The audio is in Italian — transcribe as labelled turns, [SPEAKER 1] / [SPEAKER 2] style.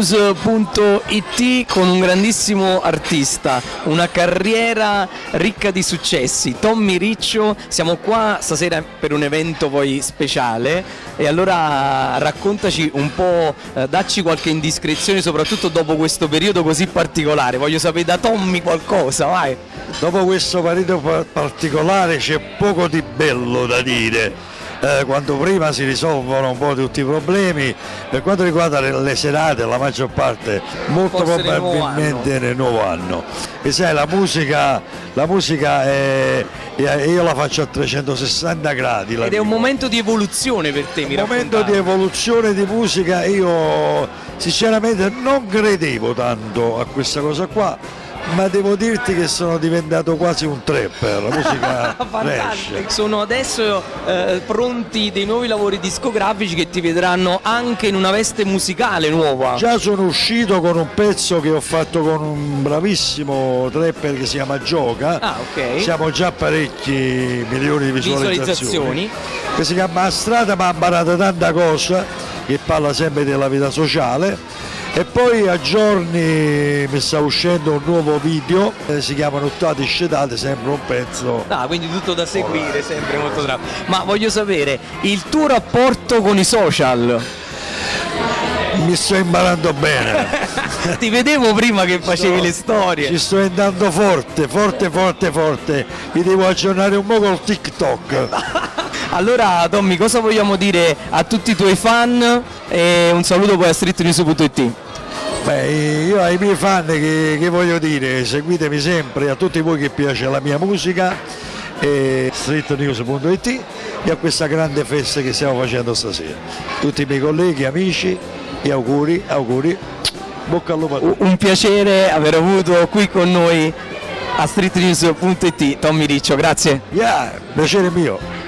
[SPEAKER 1] streetnews.it con un grandissimo artista, una carriera ricca di successi, Tommy Riccio. Siamo qua stasera per un evento poi speciale e allora raccontaci un po', dacci qualche indiscrezione soprattutto dopo questo periodo così particolare. Voglio sapere da Tommy qualcosa, vai.
[SPEAKER 2] Dopo questo periodo particolare c'è poco di bello da dire. Quando prima si risolvono un po' tutti i problemi, per quanto riguarda le serate, la maggior parte molto
[SPEAKER 1] Forse
[SPEAKER 2] probabilmente nel nuovo anno. E sai, la musica io la faccio a 360 gradi.
[SPEAKER 1] Ed è un momento di evoluzione per te, mi
[SPEAKER 2] Un momento
[SPEAKER 1] raccontavi.
[SPEAKER 2] di evoluzione di musica. Io sinceramente non credevo tanto a questa cosa qua, ma devo dirti che sono diventato quasi un trapper, la musica
[SPEAKER 1] Fantastico.
[SPEAKER 2] flash.
[SPEAKER 1] Sono adesso pronti dei nuovi lavori discografici che ti vedranno anche in una veste musicale nuova.
[SPEAKER 2] Già sono uscito con un pezzo che ho fatto con un bravissimo trapper che si chiama Gioca.
[SPEAKER 1] Ah, ok.
[SPEAKER 2] Siamo già a parecchi milioni di visualizzazioni. Che si chiama A Strada ma ha imparato tanta cosa, che parla sempre della vita sociale. E poi a giorni mi sta uscendo un nuovo video, si chiama Nottate Scetate, sempre un pezzo.
[SPEAKER 1] Ah, quindi tutto da seguire, sempre molto bravo. Ma voglio sapere, il tuo rapporto con i social?
[SPEAKER 2] Mi sto imparando bene.
[SPEAKER 1] Ti vedevo prima che facevi le storie.
[SPEAKER 2] Ci sto andando forte. Mi devo aggiornare un po' col TikTok.
[SPEAKER 1] Allora Tommy, cosa vogliamo dire a tutti i tuoi fan e un saluto poi a streetnews.it.
[SPEAKER 2] Beh, io ai miei fan che voglio dire, seguitemi sempre, a tutti voi che piace la mia musica, streetnews.it, e a questa grande festa che stiamo facendo stasera. Tutti i miei colleghi, amici, e auguri, bocca al lupo a tutti.
[SPEAKER 1] Un piacere aver avuto qui con noi a streetnews.it Tommy Riccio, grazie.
[SPEAKER 2] Yeah, piacere mio.